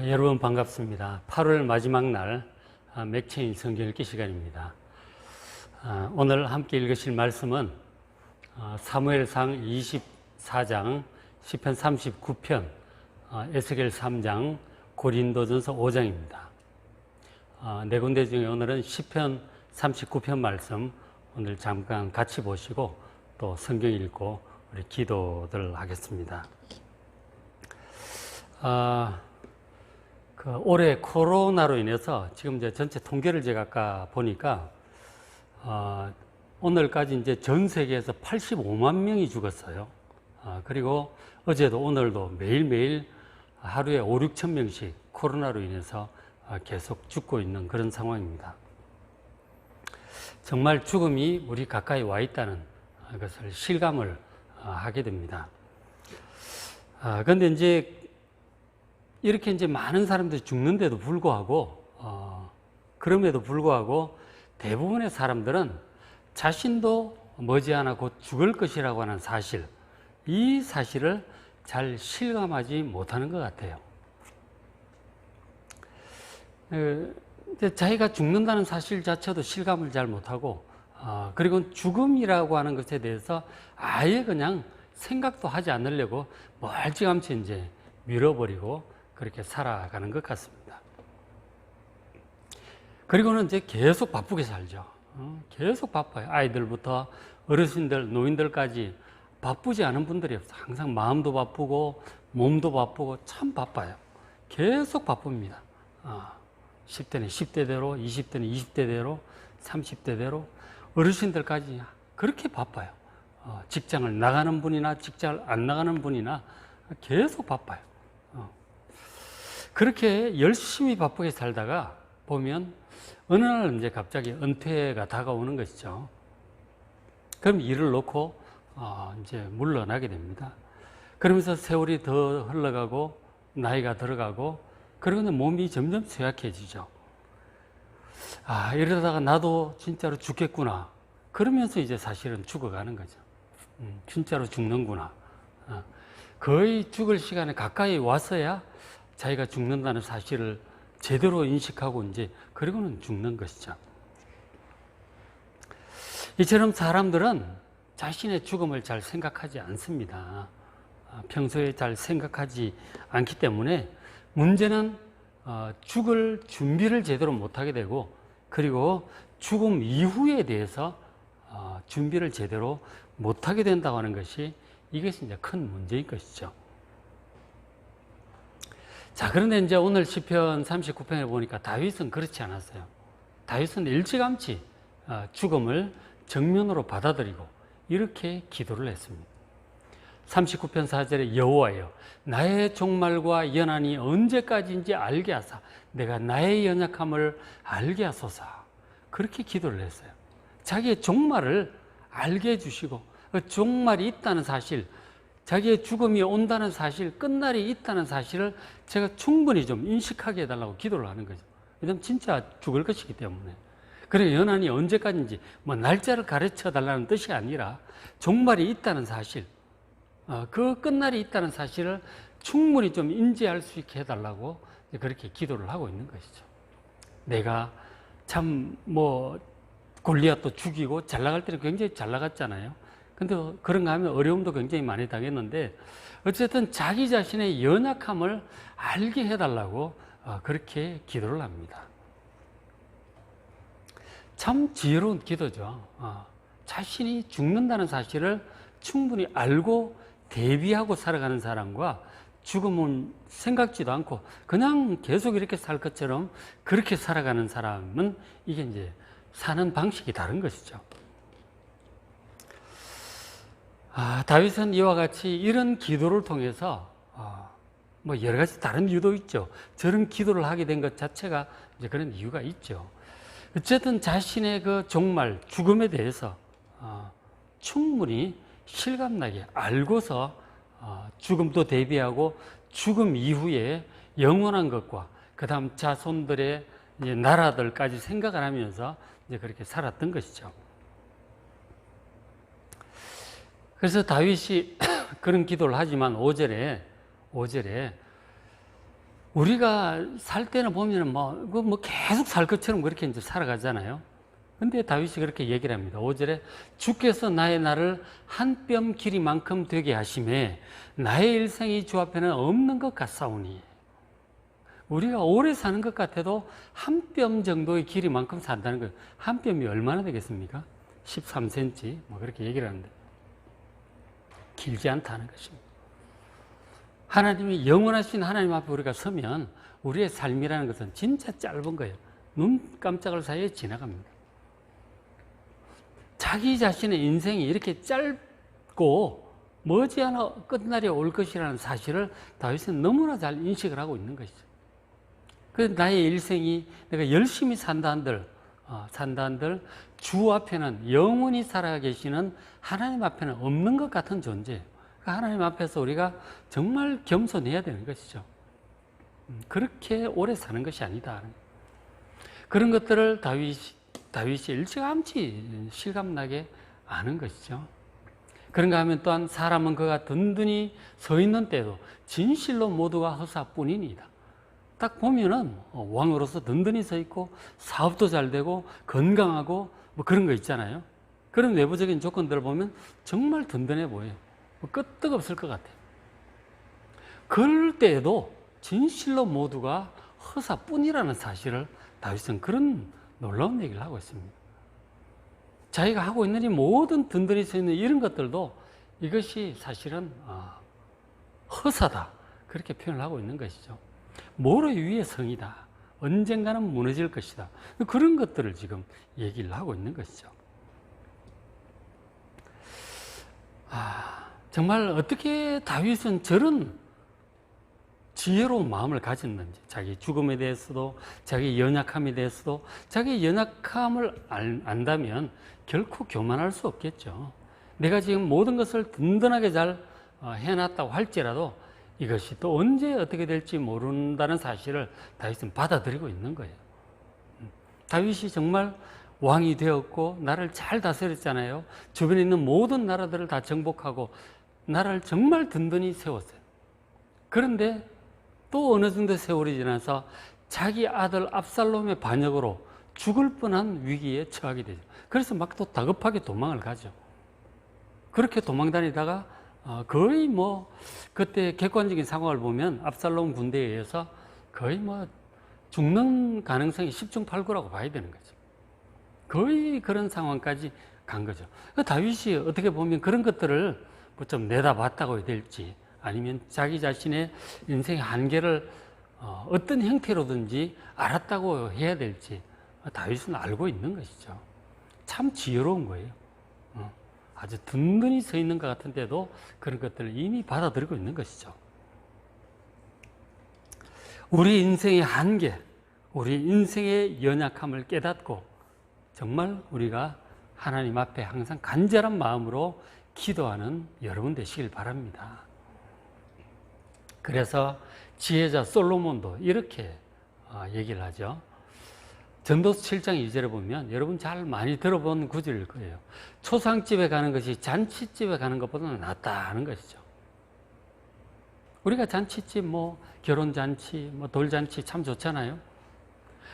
여러분 반갑습니다. 8월 마지막 날 맥체인 성경 읽기 시간입니다. 오늘 함께 읽으실 말씀은 사무엘상 24장, 시편 39편, 에스겔 3장, 고린도전서 5장입니다. 네 군데 중에 오늘은 시편 39편 말씀 오늘 잠깐 같이 보시고 또 성경 읽고 우리 기도들 하겠습니다. 올해 코로나로 인해서 지금 이제 전체 통계를 제가 아까 보니까 오늘까지 이제 전 세계에서 85만 명이 죽었어요. 그리고 어제도 오늘도 매일매일 하루에 5, 6천 명씩 코로나로 인해서 계속 죽고 있는 그런 상황입니다. 정말 죽음이 우리 가까이 와 있다는 것을 실감을 하게 됩니다. 그런데 이제 이렇게 이제 많은 사람들이 죽는데도 불구하고, 그럼에도 불구하고 대부분의 사람들은 자신도 머지않아 곧 죽을 것이라고 하는 사실, 이 사실을 잘 실감하지 못하는 것 같아요. 자기가 죽는다는 사실 자체도 실감을 잘 못하고, 그리고 죽음이라고 하는 것에 대해서 아예 그냥 생각도 하지 않으려고 멀찌감치 이제 밀어버리고 그렇게 살아가는 것 같습니다. 그리고는 이제 계속 바쁘게 살죠. 계속 바빠요. 아이들부터 어르신들, 노인들까지 바쁘지 않은 분들이 없어요. 항상 마음도 바쁘고 몸도 바쁘고 참 바빠요. 계속 바쁩니다. 10대는 10대대로, 20대는 20대대로, 30대대로 어르신들까지 그렇게 바빠요. 직장을 나가는 분이나 직장을 안 나가는 분이나 계속 바빠요. 그렇게 열심히 바쁘게 살다가 보면 어느 날 이제 갑자기 은퇴가 다가오는 것이죠. 그럼 일을 놓고 이제 물러나게 됩니다. 그러면서 세월이 더 흘러가고 나이가 들어가고 그러고 몸이 점점 쇠약해지죠. 이러다가 나도 진짜로 죽겠구나. 그러면서 이제 사실은 죽어가는 거죠. 진짜로 죽는구나. 거의 죽을 시간에 가까이 왔어야 자기가 죽는다는 사실을 제대로 인식하고 이제 그리고는 죽는 것이죠. 이처럼 사람들은 자신의 죽음을 잘 생각하지 않습니다. 평소에 잘 생각하지 않기 때문에 문제는 죽을 준비를 제대로 못하게 되고 그리고 죽음 이후에 대해서 준비를 제대로 못하게 된다고 하는 것이 이것이 이제 큰 문제인 것이죠. 자, 그런데 이제 오늘 시편 39편에 보니까 다윗은 그렇지 않았어요. 다윗은 일찌감치 죽음을 정면으로 받아들이고 이렇게 기도를 했습니다. 39편 4절에 여호와여 나의 종말과 연한이 언제까지인지 알게 하사 내가 나의 연약함을 알게 하소서. 그렇게 기도를 했어요. 자기의 종말을 알게 해주시고 종말이 있다는 사실, 자기의 죽음이 온다는 사실, 끝날이 있다는 사실을 제가 충분히 좀 인식하게 해달라고 기도를 하는 거죠. 왜냐하면 진짜 죽을 것이기 때문에. 그래 연한이 언제까지인지 뭐 날짜를 가르쳐 달라는 뜻이 아니라 종말이 있다는 사실, 그 끝날이 있다는 사실을 충분히 좀 인지할 수 있게 해달라고 그렇게 기도를 하고 있는 것이죠. 내가 참 뭐 골리앗도 죽이고 잘 나갈 때는 굉장히 잘 나갔잖아요. 근데 그런가 하면 어려움도 굉장히 많이 당했는데 어쨌든 자기 자신의 연약함을 알게 해달라고 그렇게 기도를 합니다. 참 지혜로운 기도죠. 자신이 죽는다는 사실을 충분히 알고 대비하고 살아가는 사람과 죽음은 생각지도 않고 그냥 계속 이렇게 살 것처럼 그렇게 살아가는 사람은 이게 이제 사는 방식이 다른 것이죠. 다윗은 이와 같이 이런 기도를 통해서 뭐 여러 가지 다른 이유도 있죠. 저런 기도를 하게 된 것 자체가 이제 그런 이유가 있죠. 어쨌든 자신의 그 종말, 죽음에 대해서 충분히 실감나게 알고서 죽음도 대비하고 죽음 이후에 영원한 것과 그 다음 자손들의 이제 나라들까지 생각을 하면서 이제 그렇게 살았던 것이죠. 그래서 다윗이 그런 기도를 하지만 5절에 우리가 살 때는 보면은 뭐 계속 살 것처럼 그렇게 이제 살아가잖아요. 근데 다윗이 그렇게 얘기를 합니다. 5절에 주께서 나의 날을 한 뼘 길이만큼 되게 하심에 나의 일생이 주 앞에는 없는 것 같사오니. 우리가 오래 사는 것 같아도 한 뼘 정도의 길이만큼 산다는 거예요. 한 뼘이 얼마나 되겠습니까? 13cm 뭐 그렇게 얘기를 하는데 길지 않다는 것입니다. 하나님이 영원하신 하나님 앞에 우리가 서면 우리의 삶이라는 것은 진짜 짧은 거예요. 눈 깜짝할 사이에 지나갑니다. 자기 자신의 인생이 이렇게 짧고 머지않아 끝날이 올 것이라는 사실을 다윗은 너무나 잘 인식을 하고 있는 것이죠. 그 나의 일생이 내가 열심히 산다 한들 주 앞에는 영원히 살아계시는 하나님 앞에는 없는 것 같은 존재예요. 하나님 앞에서 우리가 정말 겸손해야 되는 것이죠. 그렇게 오래 사는 것이 아니다. 그런 것들을 다윗이 일찌감치 실감나게 아는 것이죠. 그런가 하면 또한 사람은 그가 든든히 서 있는 때도 진실로 모두가 허사뿐이니이다. 딱 보면은 왕으로서 든든히 서 있고 사업도 잘 되고 건강하고 뭐 그런 거 있잖아요. 그런 내부적인 조건들을 보면 정말 든든해 보여요. 끄떡없을 것 같아요. 그럴 때에도 진실로 모두가 허사뿐이라는 사실을 다윗은 그런 놀라운 얘기를 하고 있습니다. 자기가 하고 있는 이 모든 든든히 서 있는 이런 것들도 이것이 사실은 허사다. 그렇게 표현을 하고 있는 것이죠. 모로 위의 성이다. 언젠가는 무너질 것이다. 그런 것들을 지금 얘기를 하고 있는 것이죠. 정말 어떻게 다윗은 저런 지혜로운 마음을 가졌는지, 자기 죽음에 대해서도, 자기 연약함에 대해서도, 자기 연약함을 안다면 결코 교만할 수 없겠죠. 내가 지금 모든 것을 든든하게 잘 해놨다고 할지라도 이것이 또 언제 어떻게 될지 모른다는 사실을 다윗은 받아들이고 있는 거예요. 다윗이 정말 왕이 되었고 나라를 잘 다스렸잖아요. 주변에 있는 모든 나라들을 다 정복하고 나라를 정말 든든히 세웠어요. 그런데 또 어느 정도 세월이 지나서 자기 아들 압살롬의 반역으로 죽을 뻔한 위기에 처하게 되죠. 그래서 막 또 다급하게 도망을 가죠. 그렇게 도망 다니다가 거의 뭐 그때 객관적인 상황을 보면 압살롬 군대에 의해서 거의 뭐 죽는 가능성이 10중 8구라고 봐야 되는 거죠. 거의 그런 상황까지 간 거죠. 다윗이 어떻게 보면 그런 것들을 뭐 좀 내다봤다고 해야 될지 아니면 자기 자신의 인생의 한계를 어떤 형태로든지 알았다고 해야 될지 다윗은 알고 있는 것이죠. 참 지혜로운 거예요. 아주 든든히 서 있는 것 같은데도 그런 것들을 이미 받아들이고 있는 것이죠. 우리 인생의 한계, 우리 인생의 연약함을 깨닫고 정말 우리가 하나님 앞에 항상 간절한 마음으로 기도하는 여러분 되시길 바랍니다. 그래서 지혜자 솔로몬도 이렇게 얘기를 하죠. 전도서 7장 2절에 보면 여러분 잘 많이 들어본 구절일 거예요. 초상집에 가는 것이 잔치집에 가는 것보다는 낫다는 것이죠. 우리가 잔치집, 뭐 결혼잔치, 뭐 돌잔치 참 좋잖아요.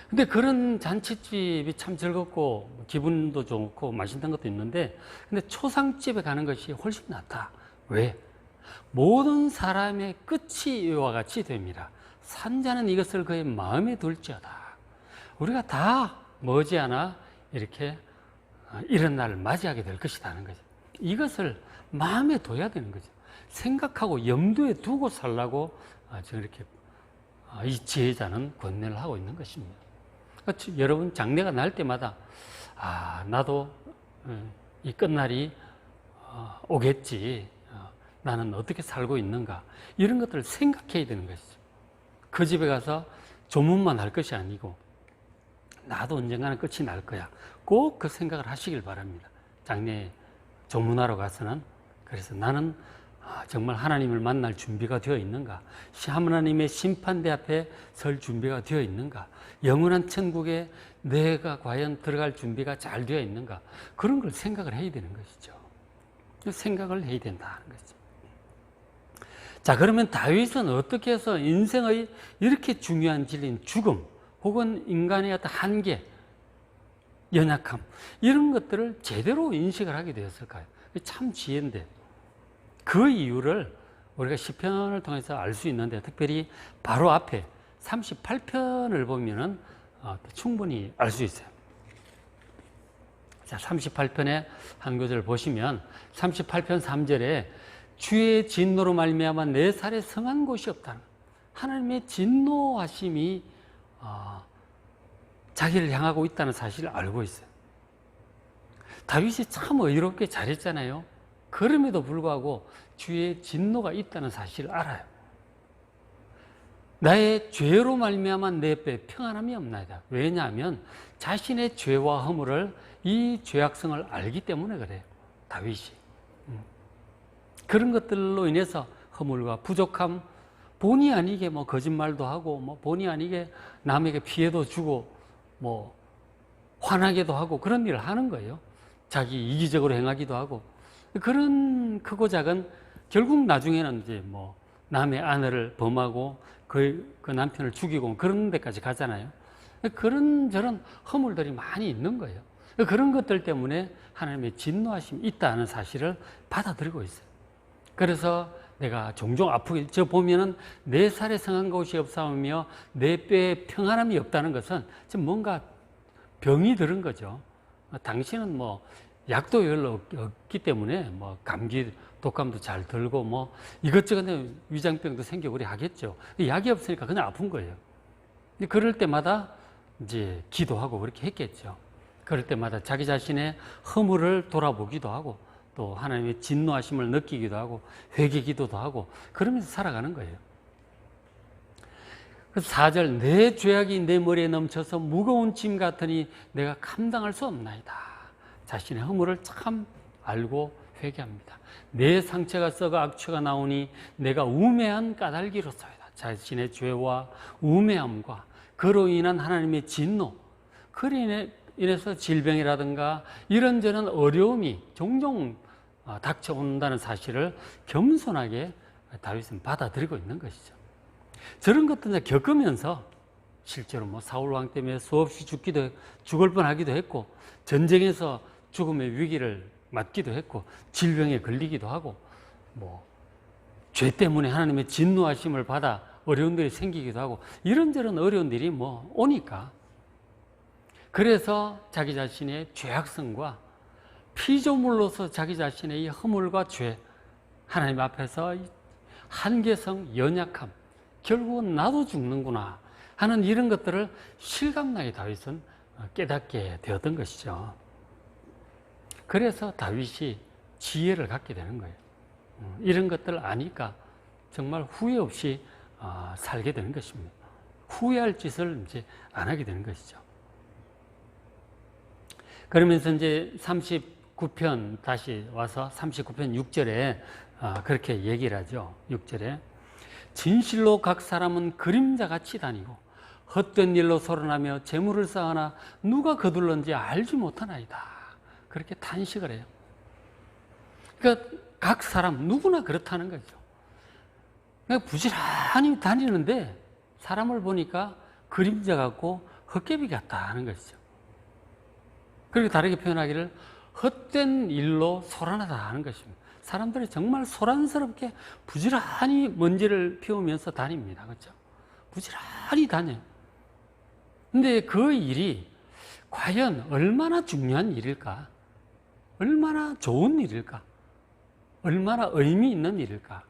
근데 그런 잔치집이 참 즐겁고 기분도 좋고 맛있는 것도 있는데 근데 초상집에 가는 것이 훨씬 낫다. 왜? 모든 사람의 끝이 이와 같이 됩니다. 산자는 이것을 그의 마음에 둘지어다. 우리가 다 머지않아 이렇게 이런 날을 맞이하게 될 것이라는 거죠. 이것을 마음에 둬야 되는 거죠. 생각하고 염두에 두고 살라고 지금 이렇게 이 지혜자는 권면을 하고 있는 것입니다. 그러니까 여러분 장래가 날 때마다 나도 이 끝날이 오겠지. 나는 어떻게 살고 있는가 이런 것들을 생각해야 되는 것이죠. 그 집에 가서 조문만 할 것이 아니고 나도 언젠가는 끝이 날 거야. 꼭 그 생각을 하시길 바랍니다. 장래에 조문하러 가서는 그래서 나는 정말 하나님을 만날 준비가 되어 있는가? 하나님의 심판대 앞에 설 준비가 되어 있는가? 영원한 천국에 내가 과연 들어갈 준비가 잘 되어 있는가? 그런 걸 생각을 해야 되는 것이죠. 생각을 해야 된다는 거죠. 자, 그러면 다윗은 어떻게 해서 인생의 이렇게 중요한 진리인 죽음 혹은 인간의 어떤 한계, 연약함 이런 것들을 제대로 인식을 하게 되었을까요? 참 지혜인데 그 이유를 우리가 시편을 통해서 알 수 있는데 특별히 바로 앞에 38편을 보면은 충분히 알 수 있어요. 자, 38편의 한 구절 보시면 38편 3절에 주의 진노로 말미암아 내 살에 성한 곳이 없다는 하나님의 진노하심이 자기를 향하고 있다는 사실을 알고 있어요. 다윗이 참 의롭게 잘했잖아요. 그럼에도 불구하고 주의 진노가 있다는 사실을 알아요. 나의 죄로 말미암아 내 뼈에 평안함이 없나이다. 왜냐하면 자신의 죄와 허물을 이 죄악성을 알기 때문에 그래요. 다윗이. 그런 것들로 인해서 허물과 부족함, 본의 아니게 뭐 거짓말도 하고, 뭐 본의 아니게 남에게 피해도 주고, 뭐 화나게도 하고 그런 일을 하는 거예요. 자기 이기적으로 행하기도 하고 그런 크고 작은 결국 나중에는 이제 뭐 남의 아내를 범하고 그 남편을 죽이고 그런 데까지 가잖아요. 그런 저런 허물들이 많이 있는 거예요. 그런 것들 때문에 하나님의 진노하심이 있다는 사실을 받아들이고 있어요. 그래서 내가 종종 아프게, 저 보면은 내 살에 성한 것이 없사오며 내 뼈에 평안함이 없다는 것은 지금 뭔가 병이 들은 거죠. 당신은 뭐 약도 별로 없기 때문에 뭐 감기, 독감도 잘 들고 뭐 이것저것 위장병도 생기고 그래 하겠죠. 약이 없으니까 그냥 아픈 거예요. 그럴 때마다 이제 기도하고 그렇게 했겠죠. 그럴 때마다 자기 자신의 허물을 돌아보기도 하고 또 하나님의 진노하심을 느끼기도 하고 회개 기도도 하고 그러면서 살아가는 거예요. 그래서 4절 내 죄악이 내 머리에 넘쳐서 무거운 짐 같으니 내가 감당할 수 없나이다. 자신의 허물을 참 알고 회개합니다. 내 상처가 썩어 악취가 나오니 내가 우매한 까닭이로소이다. 자신의 죄와 우매함과 그로 인한 하나님의 진노, 그로 인해서 질병이라든가 이런저런 어려움이 종종 닥쳐온다는 사실을 겸손하게 다윗은 받아들이고 있는 것이죠. 저런 것들을 겪으면서 실제로 뭐 사울 왕 때문에 수없이 죽을 뻔하기도 했고 전쟁에서 죽음의 위기를 맞기도 했고 질병에 걸리기도 하고 뭐 죄 때문에 하나님의 진노하심을 받아 어려운 일이 생기기도 하고 이런저런 어려운 일이 뭐 오니까 그래서 자기 자신의 죄악성과 피조물로서 자기 자신의 이 허물과 죄 하나님 앞에서 한계성, 연약함 결국은 나도 죽는구나 하는 이런 것들을 실감나게 다윗은 깨닫게 되었던 것이죠. 그래서 다윗이 지혜를 갖게 되는 거예요. 이런 것들을 아니까 정말 후회 없이 살게 되는 것입니다. 후회할 짓을 이제 안 하게 되는 것이죠. 그러면서 이제 39편 다시 와서 39편 6절에 그렇게 얘기를 하죠. 6절에 진실로 각 사람은 그림자같이 다니고 헛된 일로 소란하며 재물을 쌓으나 누가 거둘런지 알지 못하나이다. 그렇게 탄식을 해요. 그러니까 각 사람 누구나 그렇다는 거죠. 그러니까 부지런히 다니는데 사람을 보니까 그림자 같고 헛개비 같다 하는 것이죠. 그리고 다르게 표현하기를 헛된 일로 소란하다 하는 것입니다. 사람들이 정말 소란스럽게 부지런히 먼지를 피우면서 다닙니다. 그렇죠? 부지런히 다녀요. 근데 그 일이 과연 얼마나 중요한 일일까? 얼마나 좋은 일일까? 얼마나 의미 있는 일일까?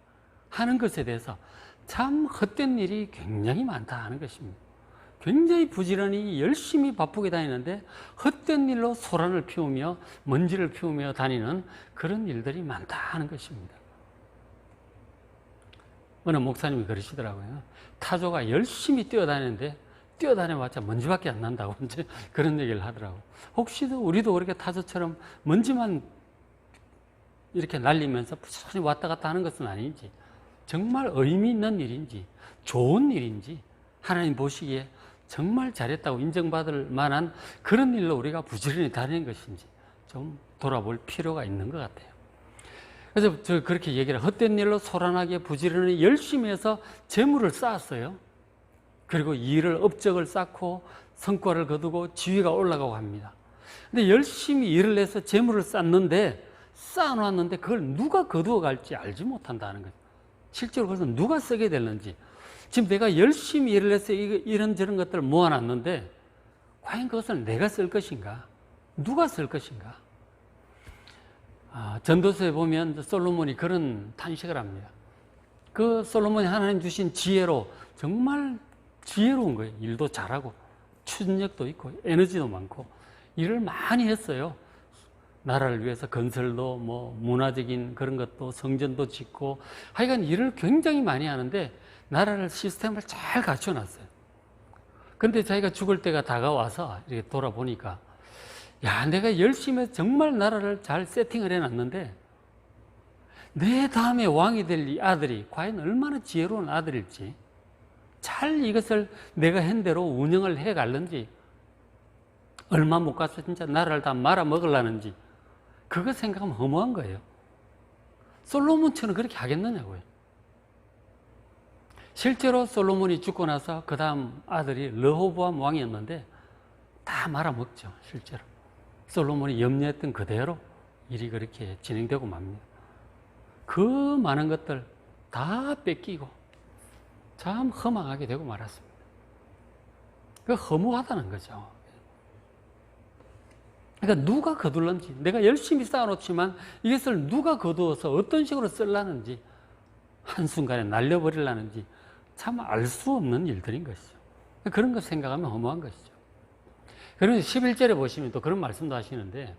하는 것에 대해서 참 헛된 일이 굉장히 많다 하는 것입니다. 굉장히 부지런히 열심히 바쁘게 다니는데 헛된 일로 소란을 피우며 먼지를 피우며 다니는 그런 일들이 많다 하는 것입니다. 어느 목사님이 그러시더라고요. 타조가 열심히 뛰어다니는데 뛰어다녀봤자 먼지밖에 안 난다고 이제 그런 얘기를 하더라고요. 혹시 우리도 그렇게 타조처럼 먼지만 이렇게 날리면서 부지런히 왔다 갔다 하는 것은 아닌지 정말 의미 있는 일인지 좋은 일인지 하나님 보시기에 정말 잘했다고 인정받을 만한 그런 일로 우리가 부지런히 다니는 것인지 좀 돌아볼 필요가 있는 것 같아요. 그래서 저 그렇게 얘기를 헛된 일로 소란하게 부지런히 열심히 해서 재물을 쌓았어요. 그리고 일을 업적을 쌓고 성과를 거두고 지위가 올라가고 합니다. 근데 열심히 일을 해서 재물을 쌓는데 쌓아놨는데 그걸 누가 거두어 갈지 알지 못한다는 거죠. 실제로 그것은 누가 쓰게 되는지. 지금 내가 열심히 일을 해서 이런저런 것들을 모아놨는데 과연 그것을 내가 쓸 것인가? 누가 쓸 것인가? 전도서에 보면 솔로몬이 그런 탄식을 합니다. 그 솔로몬이 하나님 주신 지혜로 정말 지혜로운 거예요. 일도 잘하고 추진력도 있고 에너지도 많고 일을 많이 했어요. 나라를 위해서 건설도 뭐 문화적인 그런 것도 성전도 짓고 하여간 일을 굉장히 많이 하는데 나라를 시스템을 잘 갖춰놨어요. 근데 자기가 죽을 때가 다가와서 이렇게 돌아보니까 야, 내가 열심히 해서 정말 나라를 잘 세팅을 해놨는데 내 다음에 왕이 될 이 아들이 과연 얼마나 지혜로운 아들일지 잘 이것을 내가 한 대로 운영을 해갈는지 얼마 못 가서 진짜 나라를 다 말아먹으려는지 그거 생각하면 허무한 거예요. 솔로몬처럼 그렇게 하겠느냐고요. 실제로 솔로몬이 죽고 나서 그 다음 아들이 르호보암 왕이었는데 다 말아먹죠. 실제로 솔로몬이 염려했던 그대로 일이 그렇게 진행되고 맙니다. 그 많은 것들 다 뺏기고 참 허망하게 되고 말았습니다. 그 허무하다는 거죠. 그러니까 누가 거둘런지 내가 열심히 쌓아놓지만 이것을 누가 거두어서 어떤 식으로 쓰려는지 한순간에 날려버리려는지 참 알 수 없는 일들인 것이죠. 그런 것 생각하면 허무한 것이죠. 그러면 11절에 보시면 또 그런 말씀도 하시는데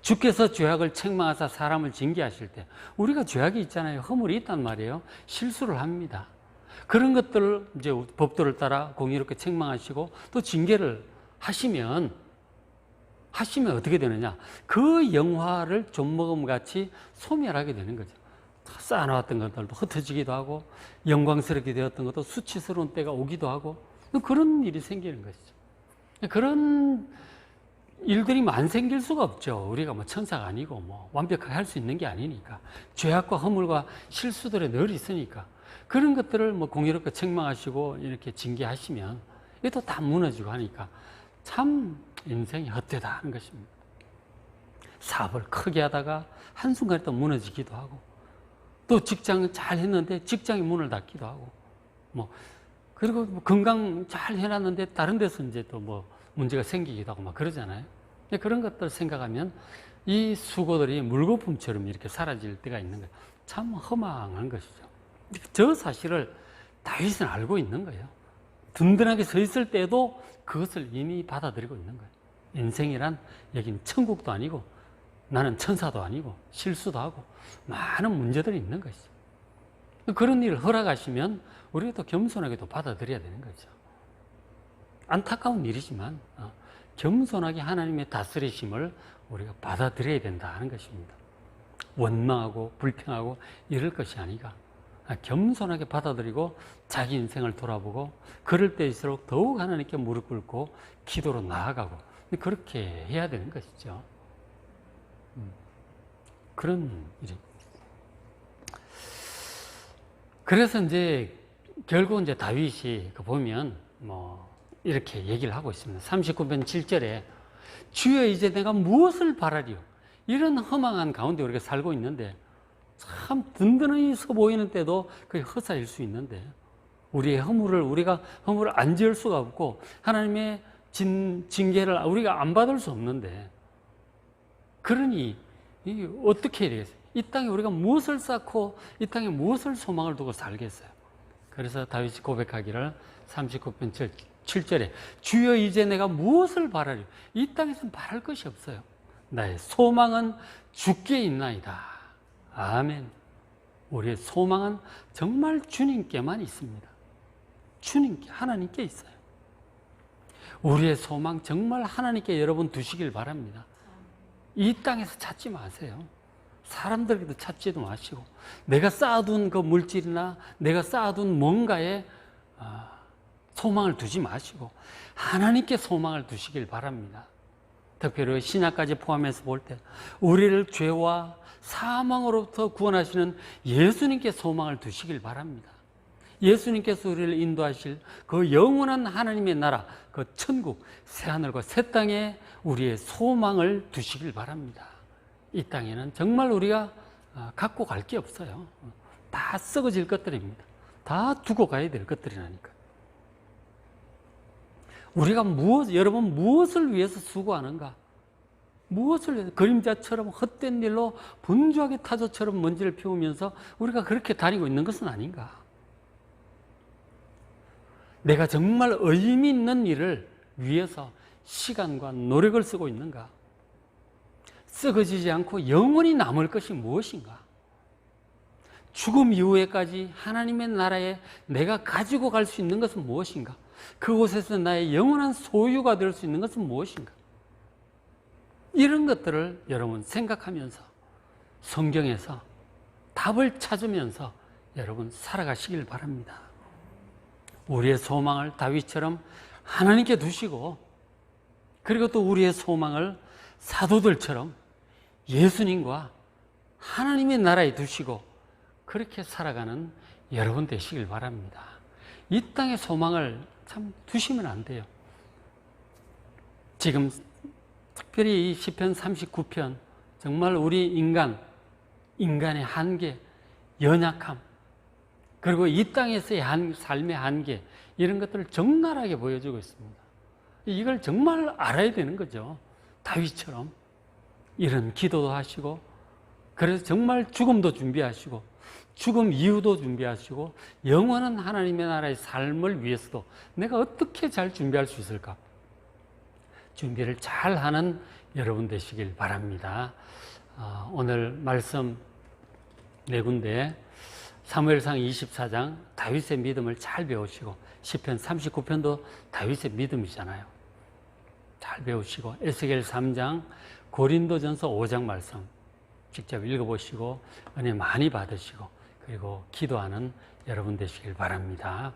주께서 죄악을 책망하사 사람을 징계하실 때 우리가 죄악이 있잖아요. 허물이 있단 말이에요. 실수를 합니다. 그런 것들을 이제 법도를 따라 공의롭게 책망하시고 또 징계를 하시면 어떻게 되느냐? 그 영화를 좀먹음같이 소멸하게 되는 거죠. 쌓아놓았던 것들도 흩어지기도 하고 영광스럽게 되었던 것도 수치스러운 때가 오기도 하고 그런 일이 생기는 것이죠. 그런 일들이 안 생길 수가 없죠. 우리가 뭐 천사가 아니고 뭐 완벽하게 할 수 있는 게 아니니까 죄악과 허물과 실수들이 늘 있으니까 그런 것들을 뭐 공의롭게 책망하시고 이렇게 징계하시면 이것도 다 무너지고 하니까 참 인생이 헛되다 하는 것입니다. 사업을 크게 하다가 한순간에 또 무너지기도 하고 또 직장을 잘 했는데 직장이 문을 닫기도 하고 뭐 그리고 뭐 건강 잘 해놨는데 다른 데서 이제 또 뭐 문제가 생기기도 하고 막 그러잖아요. 그런 것들 생각하면 이 수고들이 물거품처럼 이렇게 사라질 때가 있는 거예요. 참 허망한 것이죠. 저 사실을 다윗은 알고 있는 거예요. 든든하게 서 있을 때도 그것을 이미 받아들이고 있는 거예요. 인생이란 여긴 천국도 아니고 나는 천사도 아니고 실수도 하고 많은 문제들이 있는 것이죠. 그런 일을 허락하시면 우리가 또 겸손하게 또 받아들여야 되는 거죠. 안타까운 일이지만 겸손하게 하나님의 다스리심을 우리가 받아들여야 된다 하는 것입니다. 원망하고 불평하고 이럴 것이 아니라 겸손하게 받아들이고 자기 인생을 돌아보고 그럴 때일수록 더욱 하나님께 무릎 꿇고 기도로 나아가고 그렇게 해야 되는 것이죠. 그런 일이. 그래서 이제 결국 이제 다윗이 보면 뭐 이렇게 얘기를 하고 있습니다. 39편 7절에 주여 이제 내가 무엇을 바라리요? 이런 허망한 가운데 우리가 살고 있는데 참 든든히 서 보이는 때도 그게 허사일 수 있는데 우리의 우리가 허물을 안 지을 수가 없고 하나님의 징계를 우리가 안 받을 수 없는데 그러니 어떻게 해야 되겠어요? 이 땅에 우리가 무엇을 쌓고 이 땅에 무엇을 소망을 두고 살겠어요? 그래서 다윗이 고백하기를 39편 7절에 주여 이제 내가 무엇을 바라리요? 이 땅에서는 바랄 것이 없어요. 나의 소망은 주께 있나이다. 아멘. 우리의 소망은 정말 주님께만 있습니다. 주님께, 하나님께 있어요. 우리의 소망 정말 하나님께 여러분 두시길 바랍니다. 이 땅에서 찾지 마세요. 사람들에게도 찾지도 마시고 내가 쌓아둔 그 물질이나 내가 쌓아둔 뭔가에 소망을 두지 마시고 하나님께 소망을 두시길 바랍니다. 특별히 신약까지 포함해서 볼 때 우리를 죄와 사망으로부터 구원하시는 예수님께 소망을 두시길 바랍니다. 예수님께서 우리를 인도하실 그 영원한 하나님의 나라, 그 천국, 새하늘과 새 땅에 우리의 소망을 두시길 바랍니다. 이 땅에는 정말 우리가 갖고 갈 게 없어요. 다 썩어질 것들입니다. 다 두고 가야 될 것들이라니까. 우리가 여러분 무엇을 위해서 수고하는가? 무엇을 위해서 그림자처럼 헛된 일로 분주하게 타조처럼 먼지를 피우면서 우리가 그렇게 다니고 있는 것은 아닌가? 내가 정말 의미 있는 일을 위해서 시간과 노력을 쓰고 있는가? 썩어지지 않고 영원히 남을 것이 무엇인가? 죽음 이후에까지 하나님의 나라에 내가 가지고 갈 수 있는 것은 무엇인가? 그곳에서 나의 영원한 소유가 될 수 있는 것은 무엇인가? 이런 것들을 여러분 생각하면서 성경에서 답을 찾으면서 여러분 살아가시길 바랍니다. 우리의 소망을 다윗처럼 하나님께 두시고, 그리고 또 우리의 소망을 사도들처럼 예수님과 하나님의 나라에 두시고 그렇게 살아가는 여러분 되시길 바랍니다. 이 땅의 소망을 참 두시면 안 돼요. 지금 특별히 이 시편 39편, 정말 우리 인간의 한계, 연약함, 그리고 이 땅에서의 삶의 한계, 이런 것들을 적나라하게 보여주고 있습니다. 이걸 정말 알아야 되는 거죠. 다윗처럼 이런 기도도 하시고, 그래서 정말 죽음도 준비하시고, 죽음 이후도 준비하시고, 영원한 하나님의 나라의 삶을 위해서도 내가 어떻게 잘 준비할 수 있을까? 준비를 잘 하는 여러분 되시길 바랍니다. 오늘 말씀 네 군데, 사무엘상 24장 다윗의 믿음을 잘 배우시고, 시편 39편도 다윗의 믿음이잖아요. 잘 배우시고, 에스겔 3장, 고린도전서 5장 말씀 직접 읽어보시고 은혜 많이 받으시고, 그리고 기도하는 여러분 되시길 바랍니다.